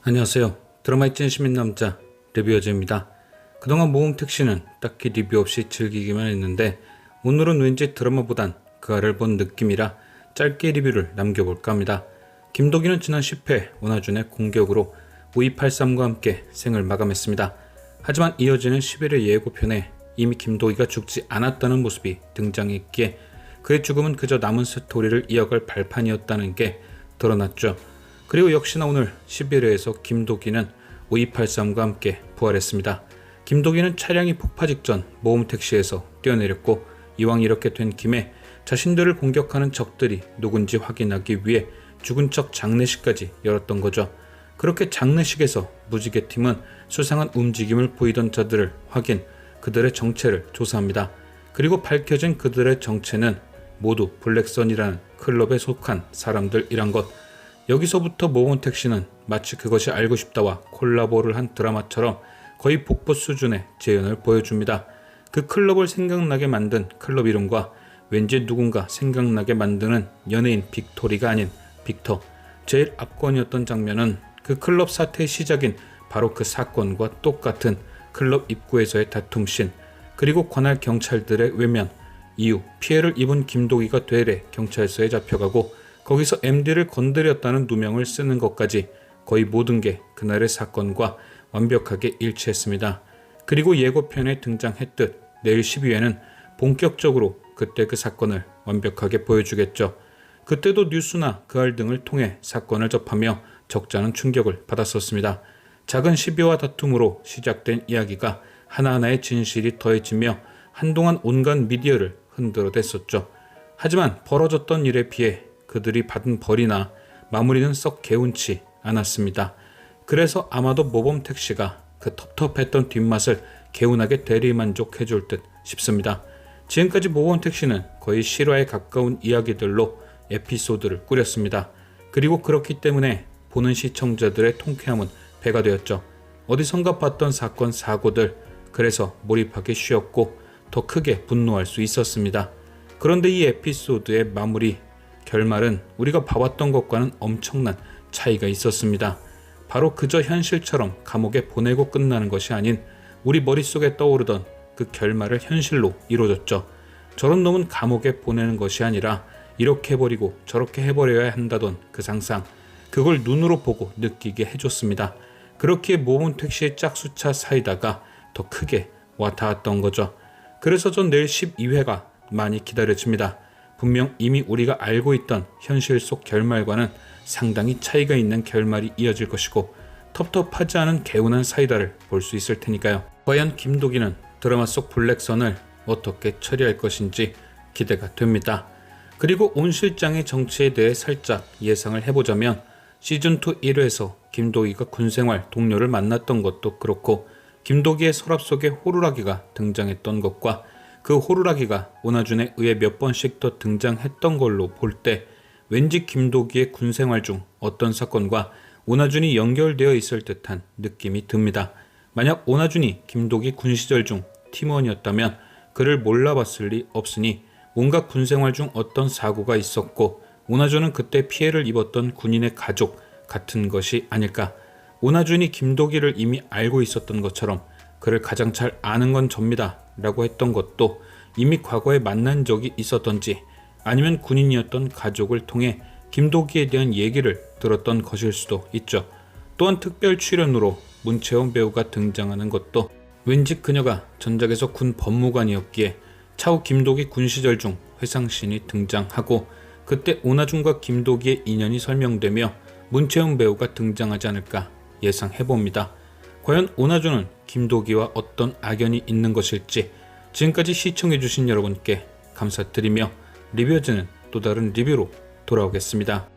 안녕하세요. 드라마의 찐 시민남자 리뷰어즈입니다. 그동안 모험택시는 딱히 리뷰 없이 즐기기만 했는데 오늘은 왠지 드라마보단 그 아를 본 느낌이라 짧게 리뷰를 남겨볼까 합니다. 김도기는 지난 10회 원하준의 공격으로 5283과 함께 생을 마감했습니다. 하지만 이어지는 11회 예고편에 이미 김도기가 죽지 않았다는 모습이 등장했기에 그의 죽음은 그저 남은 스토리를 이어갈 발판이었다는 게 드러났죠. 그리고 역시나 오늘 11회에서 김도기는 5283과 함께 부활했습니다. 김도기는 차량이 폭파 직전 모험택시에서 뛰어내렸고 이왕 이렇게 된 김에 자신들을 공격하는 적들이 누군지 확인하기 위해 죽은 척 장례식까지 열었던 거죠. 그렇게 장례식에서 무지개팀은 수상한 움직임을 보이던 자들을 확인, 그들의 정체를 조사합니다. 그리고 밝혀진 그들의 정체는 모두 블랙선이라는 클럽에 속한 사람들이란 것. 여기서부터 모험택시는 마치 그것이 알고 싶다와 콜라보를 한 드라마처럼 거의 복붙 수준의 재현을 보여줍니다. 그 클럽을 생각나게 만든 클럽 이름과 왠지 누군가 생각나게 만드는 연예인 빅토리가 아닌 빅터. 제일 압권이었던 장면은 그 클럽 사태의 시작인 바로 그 사건과 똑같은 클럽 입구에서의 다툼씬, 그리고 관할 경찰들의 외면, 이후 피해를 입은 김도기가 되레 경찰서에 잡혀가고 거기서 MD를 건드렸다는 누명을 쓰는 것까지 거의 모든 게 그날의 사건과 완벽하게 일치했습니다. 그리고 예고편에 등장했듯 내일 12회는 본격적으로 그때 그 사건을 완벽하게 보여주겠죠. 그때도 뉴스나 그알 등을 통해 사건을 접하며 적잖은 충격을 받았었습니다. 작은 시비와 다툼으로 시작된 이야기가 하나하나의 진실이 더해지며 한동안 온갖 미디어를 흔들어댔었죠. 하지만 벌어졌던 일에 비해 그들이 받은 벌이나 마무리는 썩 개운치 않았습니다. 그래서 아마도 모범택시가 그 텁텁했던 뒷맛을 개운하게 대리만족해줄 듯 싶습니다. 지금까지 모범택시는 거의 실화에 가까운 이야기들로 에피소드를 꾸렸습니다. 그리고 그렇기 때문에 보는 시청자들의 통쾌함은 배가 되었죠. 어디선가 봤던 사건 사고들, 그래서 몰입하기 쉬웠고 더 크게 분노할 수 있었습니다. 그런데 이 에피소드의 마무리, 결말은 우리가 봐왔던 것과는 엄청난 차이가 있었습니다. 바로 그저 현실처럼 감옥에 보내고 끝나는 것이 아닌 우리 머릿속에 떠오르던 그 결말을 현실로 이루어졌죠. 저런 놈은 감옥에 보내는 것이 아니라 이렇게 해버리고 저렇게 해버려야 한다던 그 상상, 그걸 눈으로 보고 느끼게 해줬습니다. 그렇기에 모험택시의 짝수차 사이다가 더 크게 와닿았던 거죠. 그래서 전 내일 12회가 많이 기다려집니다. 분명 이미 우리가 알고 있던 현실 속 결말과는 상당히 차이가 있는 결말이 이어질 것이고 텁텁하지 않은 개운한 사이다를 볼 수 있을 테니까요. 과연 김도기는 드라마 속 블랙선을 어떻게 처리할 것인지 기대가 됩니다. 그리고 온 실장의 정치에 대해 살짝 예상을 해보자면 시즌2 1회에서 김도기가 군생활 동료를 만났던 것도 그렇고 김도기의 서랍 속에 호루라기가 등장했던 것과 그 호루라기가 오나준에 의해 몇 번씩 더 등장했던 걸로 볼 때 왠지 김도기의 군생활 중 어떤 사건과 오나준이 연결되어 있을 듯한 느낌이 듭니다. 만약 오나준이 김도기 군 시절 중 팀원이었다면 그를 몰라봤을 리 없으니 뭔가 군생활 중 어떤 사고가 있었고 오나준은 그때 피해를 입었던 군인의 가족 같은 것이 아닐까. 오나준이 김도기를 이미 알고 있었던 것처럼 그를 가장 잘 아는 건 접니다 라고 했던 것도 이미 과거에 만난 적이 있었던지 아니면 군인이었던 가족을 통해 김도기에 대한 얘기를 들었던 것일 수도 있죠. 또한 특별 출연으로 문채원 배우가 등장하는 것도 왠지 그녀가 전작에서 군 법무관이었기에 차후 김도기 군 시절 중 회상씬이 등장하고 그때 오나준과 김도기의 인연이 설명되며 문채원 배우가 등장하지 않을까 예상해봅니다. 과연 오나준은 김도기와 어떤 악연이 있는 것일지 지금까지 시청해주신 여러분께 감사드리며 리뷰어즈는 또 다른 리뷰로 돌아오겠습니다.